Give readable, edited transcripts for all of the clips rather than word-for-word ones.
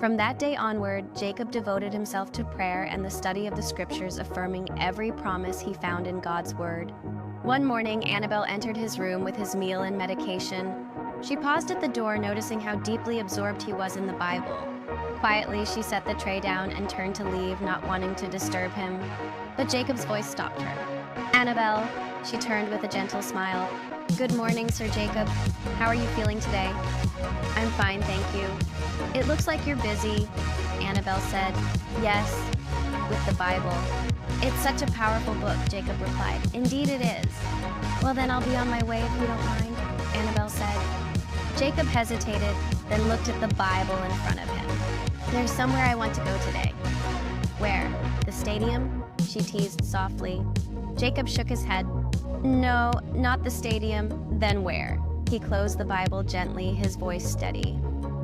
From that day onward, Jacob devoted himself to prayer and the study of the scriptures, affirming every promise he found in God's word. One morning, Annabel entered his room with his meal and medication. She paused at the door, noticing how deeply absorbed he was in the Bible. Quietly, she set the tray down and turned to leave, not wanting to disturb him. But Jacob's voice stopped her. "Annabel," she turned with a gentle smile. "Good morning, Sir Jacob. How are you feeling today?" "I'm fine, thank you." "It looks like you're busy," Annabel said. "Yes, with the Bible." "It's such a powerful book," Jacob replied. "Indeed it is." "Well, then I'll be on my way if you don't mind," Annabel said. Jacob hesitated, then looked at the Bible in front of him. "There's somewhere I want to go today." "Where? The stadium?" she teased softly. Jacob shook his head. "No, not the stadium. Then where?" He closed the Bible gently, his voice steady.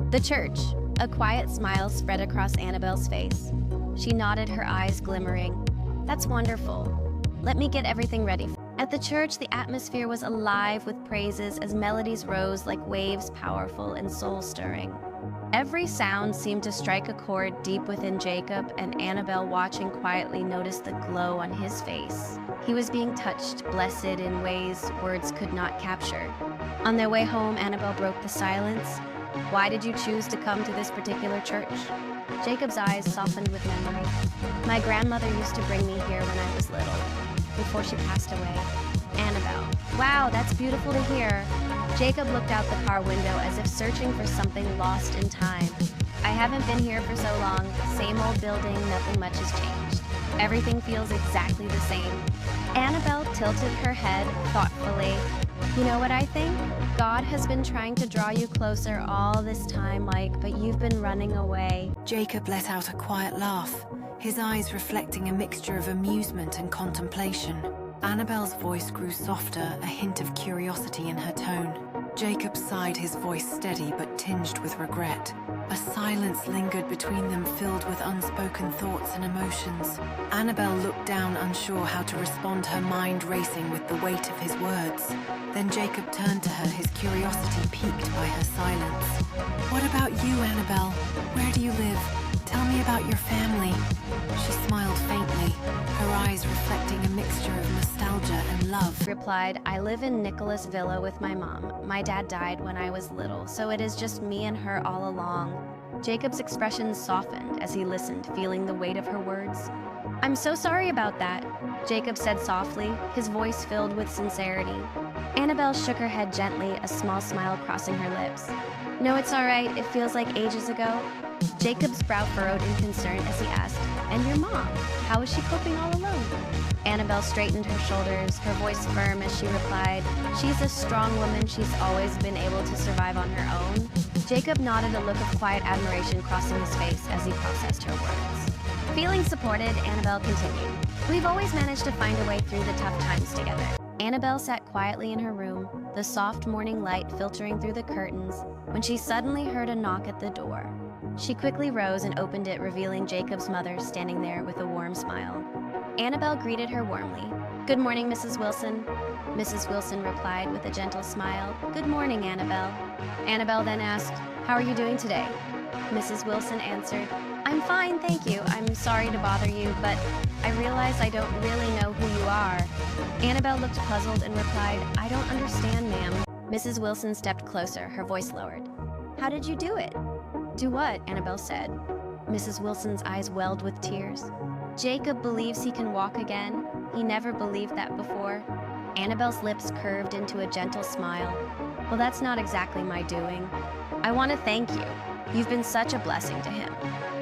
"The church." A quiet smile spread across Annabel's face. She nodded, her eyes glimmering. "That's wonderful. Let me get everything ready." At the church, the atmosphere was alive with praises as melodies rose like waves, powerful and soul-stirring. Every sound seemed to strike a chord deep within Jacob, and Annabel, watching quietly, noticed the glow on his face. He was being touched, blessed in ways words could not capture. On their way home, Annabel broke the silence. "Why did you choose to come to this particular church?" Jacob's eyes softened with memory. "My grandmother used to bring me here when I was little, before she passed away." Annabel: "Wow, that's beautiful to hear." Jacob looked out the car window as if searching for something lost in time. "I haven't been here for so long. Same old building, nothing much has changed. Everything feels exactly the same." Annabel tilted her head thoughtfully. "You know what I think? God has been trying to draw you closer all this time, but you've been running away." Jacob let out a quiet laugh, his eyes reflecting a mixture of amusement and contemplation. Annabel's voice grew softer, a hint of curiosity in her tone. Jacob sighed, his voice steady but tinged with regret. A silence lingered between them, filled with unspoken thoughts and emotions. Annabel looked down, unsure how to respond, her mind racing with the weight of his words. Then Jacob turned to her, his curiosity piqued by her silence. "What about you, Annabel? Where do you live? Tell me about your family." She smiled faintly, her eyes reflecting a mixture of nostalgia and love. Replied, "I live in Nicholas Villa with my mom. My dad died when I was little, so it is just me and her all along." Jacob's expression softened as he listened, feeling the weight of her words. "I'm so sorry about that," Jacob said softly, his voice filled with sincerity. Annabel shook her head gently, a small smile crossing her lips. "No, it's all right. It feels like ages ago." Jacob's brow furrowed in concern as he asked, "And your mom? How is she coping all alone?" Annabel straightened her shoulders, her voice firm as she replied, "She's a strong woman. She's always been able to survive on her own." Jacob nodded, a look of quiet admiration crossing his face as he processed her words. Feeling supported, Annabel continued, "We've always managed to find a way through the tough times together." Annabel sat quietly in her room, the soft morning light filtering through the curtains, when she suddenly heard a knock at the door. She quickly rose and opened it, revealing Jacob's mother standing there with a warm smile. Annabel greeted her warmly. "Good morning, Mrs. Wilson." Mrs. Wilson replied with a gentle smile. "Good morning, Annabel." Annabel then asked, "How are you doing today?" Mrs. Wilson answered, "I'm fine, thank you. I'm sorry to bother you, but I realize I don't really know who you are." Annabel looked puzzled and replied, "I don't understand, ma'am." Mrs. Wilson stepped closer, her voice lowered. "How did you do it?" "Do what?" Annabel said. Mrs. Wilson's eyes welled with tears. "Jacob believes he can walk again. He never believed that before." Annabel's lips curved into a gentle smile. "Well, that's not exactly my doing. I want to thank you. You've been such a blessing to him.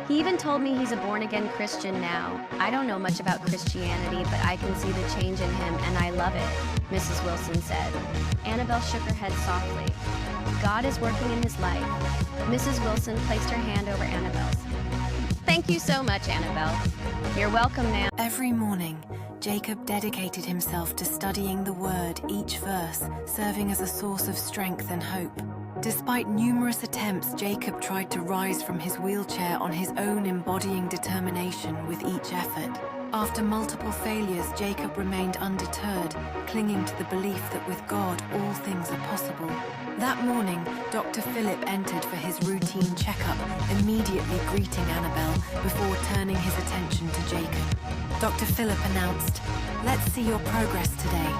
He even told me he's a born-again Christian now. I don't know much about Christianity, but I can see the change in him, and I love it," Mrs. Wilson said. Annabel shook her head softly. "God is working in his life." Mrs. Wilson placed her hand over Annabel's. "Thank you so much, Annabel." "You're welcome, ma'am." Every morning, Jacob dedicated himself to studying the Word, each verse serving as a source of strength and hope. Despite numerous attempts, Jacob tried to rise from his wheelchair on his own, embodying determination with each effort. After multiple failures, Jacob remained undeterred, clinging to the belief that with God, all things are possible. That morning, Dr. Philip entered for his routine checkup, immediately greeting Annabel before turning his attention to Jacob. Dr. Philip announced, "Let's see your progress today,"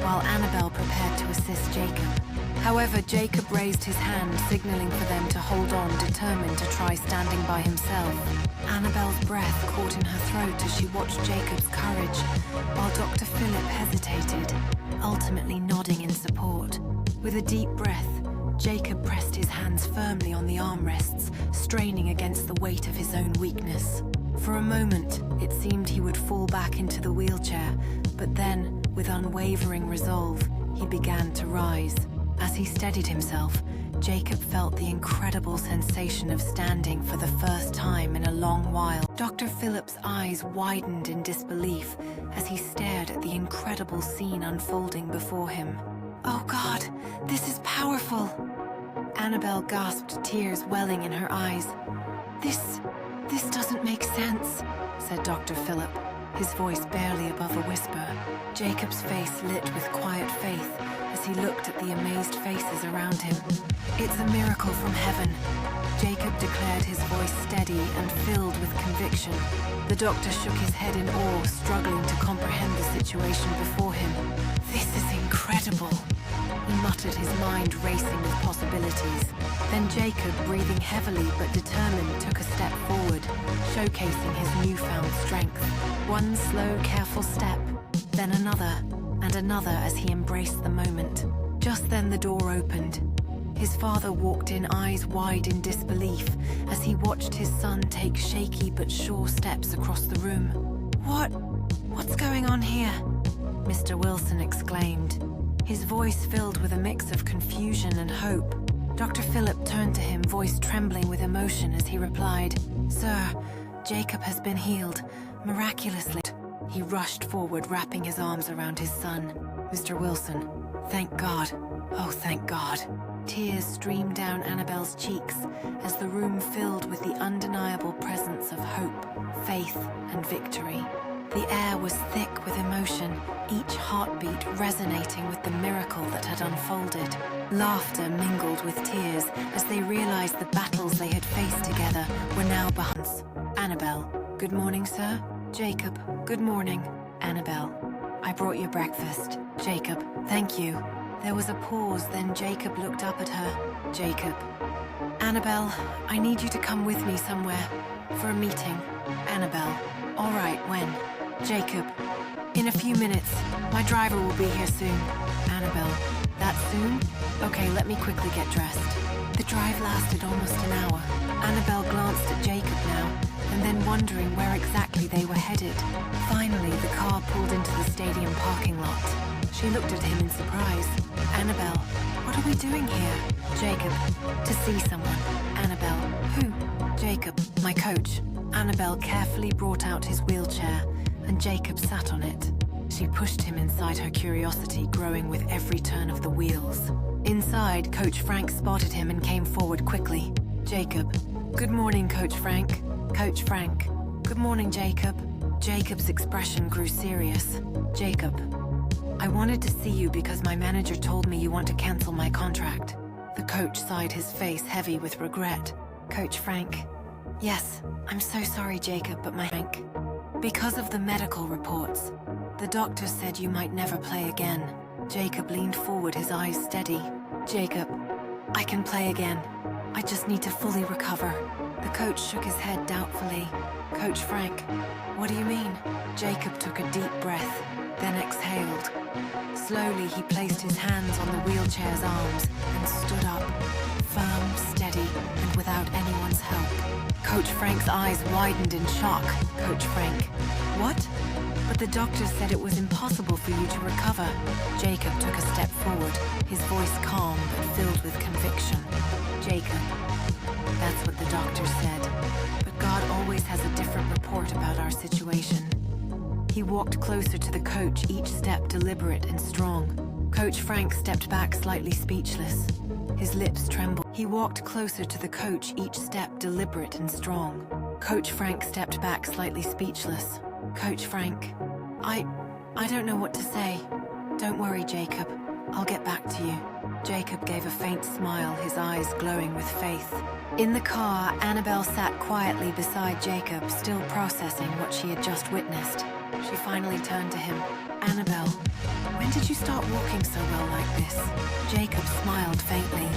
while Annabel prepared to assist Jacob. However, Jacob raised his hand, signaling for them to hold on, determined to try standing by himself. Annabel's breath caught in her throat as she watched Jacob's courage, while Dr. Philip hesitated, ultimately nodding in support. With a deep breath, Jacob pressed his hands firmly on the armrests, straining against the weight of his own weakness. For a moment, it seemed he would fall back into the wheelchair, but then, with unwavering resolve, he began to rise. As he steadied himself, Jacob felt the incredible sensation of standing for the first time in a long while. Dr. Philip's eyes widened in disbelief as he stared at the incredible scene unfolding before him. "Oh God, this is powerful!" Annabel gasped, tears welling in her eyes. This doesn't make sense," said Dr. Philip, his voice barely above a whisper. Jacob's face lit with quiet faith as he looked at the amazed faces around him. "It's a miracle from heaven," Jacob declared, his voice steady and filled with conviction. The doctor shook his head in awe, struggling to comprehend the situation before him. "This is incredible," he muttered, his mind racing with possibilities. Then Jacob, breathing heavily but determined, took a step forward, showcasing his newfound strength. One slow, careful step, then another, and another as he embraced the moment. Just then the door opened. His father walked in, eyes wide in disbelief, as he watched his son take shaky but sure steps across the room. What's going on here?" Mr. Wilson exclaimed, his voice filled with a mix of confusion and hope. Dr. Philip turned to him, voice trembling with emotion as he replied, "Sir, Jacob has been healed, miraculously." He rushed forward, wrapping his arms around his son. "Mr. Wilson, thank God. Oh, thank God." Tears streamed down Annabel's cheeks as the room filled with the undeniable presence of hope, faith, and victory. The air was thick with emotion, each heartbeat resonating with the miracle that had unfolded. Laughter mingled with tears as they realized the battles they had faced together were now behind us. "Annabel, good morning, sir." "Jacob, good morning." "Annabel, I brought you breakfast." "Jacob, thank you." There was a pause, then Jacob looked up at her. "Jacob." "Annabel, I need you to come with me somewhere, for a meeting." "Annabel, all right, when?" "Jacob, in a few minutes. My driver will be here soon." "Annabel, that soon? Okay, let me quickly get dressed." The drive lasted almost an hour. Annabel glanced at Jacob now, and then wondering where exactly they were headed. Finally, the car pulled into the stadium parking lot. She looked at him in surprise. "Annabel, what are we doing here?" "Jacob, to see someone." "Annabel, who?" "Jacob, my coach." Annabel carefully brought out his wheelchair, and Jacob sat on it. She pushed him inside, her curiosity growing with every turn of the wheels. Inside, Coach Frank spotted him and came forward quickly. "Jacob." "Good morning, Coach Frank." "Coach Frank." "Good morning, Jacob." Jacob's expression grew serious. "Jacob, I wanted to see you because my manager told me you want to cancel my contract." The coach sighed, his face heavy with regret. "Coach Frank." "Yes, I'm so sorry, Jacob, but my Frank. Because of the medical reports. The doctor said you might never play again." Jacob leaned forward, his eyes steady. "Jacob, I can play again. I just need to fully recover." The coach shook his head doubtfully. "Coach Frank, what do you mean?" Jacob took a deep breath, then exhaled. Slowly, he placed his hands on the wheelchair's arms and stood up, firm, steady, and without anyone's help. Coach Frank's eyes widened in shock. "Coach Frank, what?" "But the doctor said it was impossible for you to recover." Jacob took a step forward, his voice calm but filled with conviction. "Jacob, that's what the doctor said. But God always has a different report about our situation." He walked closer to the coach, each step deliberate and strong. Coach Frank stepped back, slightly speechless. His lips trembled. He walked closer to the coach, each step deliberate and strong. Coach Frank stepped back, slightly speechless. Coach Frank, I don't know what to say. Don't worry, Jacob. I'll get back to you. Jacob gave a faint smile, his eyes glowing with faith. In the car, Annabel sat quietly beside Jacob, still processing what she had just witnessed. She finally turned to him. Annabel, when did you start walking so well like this? Jacob smiled faintly.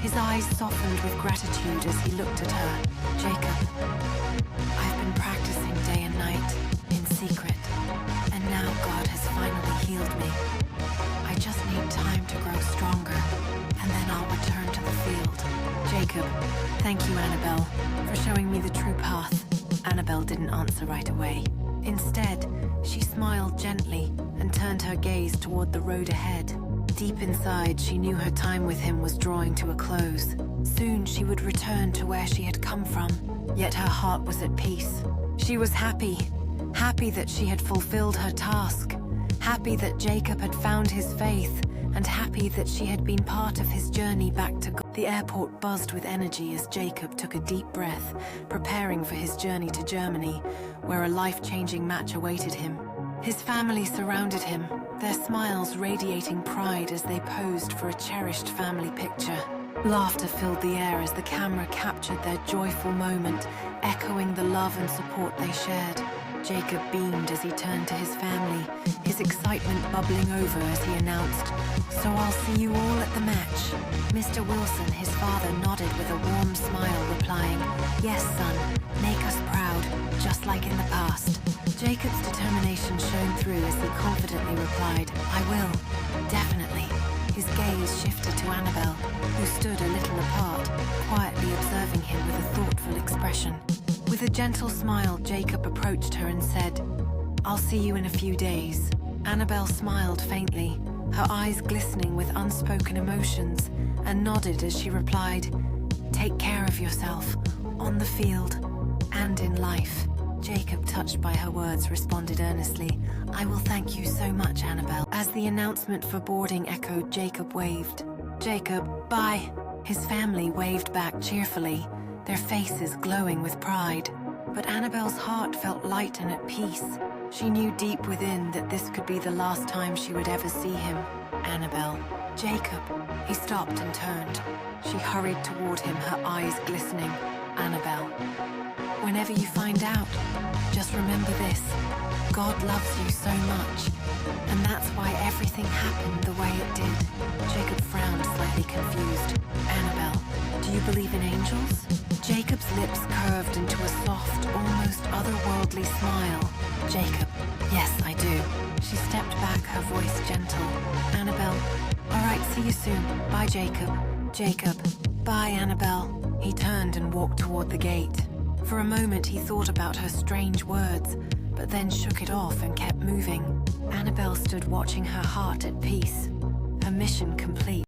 His eyes softened with gratitude as he looked at her. Jacob, I've been practicing day and night, in secret, and now God has finally healed me. I just need time to grow stronger, and then I'll return to the field. Jacob, thank you, Annabel, for showing me the true path. Annabel didn't answer right away. Instead, she smiled gently and turned her gaze toward the road ahead. Deep inside, she knew her time with him was drawing to a close. Soon she would return to where she had come from, yet her heart was at peace. She was happy that she had fulfilled her task, happy that Jacob had found his faith, and happy that she had been part of his journey back to God. The airport buzzed with energy as Jacob took a deep breath, preparing for his journey to Germany, where a life-changing match awaited him. His family surrounded him, their smiles radiating pride as they posed for a cherished family picture. Laughter filled the air as the camera captured their joyful moment, echoing the love and support they shared. Jacob beamed as he turned to his family, his excitement bubbling over as he announced, "So I'll see you all at the match." Mr. Wilson, his father, nodded with a warm smile, replying, "Yes, son, make us proud, just like in the past." Jacob's determination shone through as he confidently replied, "I will, definitely." His gaze shifted to Annabel, who stood a little apart, quietly observing him with a thoughtful expression. With a gentle smile, Jacob approached her and said, "I'll see you in a few days." Annabel smiled faintly, her eyes glistening with unspoken emotions, and nodded as she replied, "Take care of yourself, on the field, and in life." Jacob, touched by her words, responded earnestly, "I will thank you so much, Annabel." As the announcement for boarding echoed, Jacob waved. "Jacob, bye." His family waved back cheerfully, their faces glowing with pride. But Annabel's heart felt light and at peace. She knew deep within that this could be the last time she would ever see him. "Annabel." "Jacob." He stopped and turned. She hurried toward him, her eyes glistening. "Annabel, whenever you find out, just remember this. God loves you so much, and that's why everything happened the way it did." Jacob frowned, slightly confused. "Annabel, do you believe in angels?" Jacob's lips curved into a soft, almost otherworldly smile. "Jacob, yes, I do." She stepped back, her voice gentle. "Annabel, all right, see you soon. Bye, Jacob." "Jacob, bye, Annabel." He turned and walked toward the gate. For a moment, he thought about her strange words, but then shook it off and kept moving. Annabel stood watching, her heart at peace, her mission complete.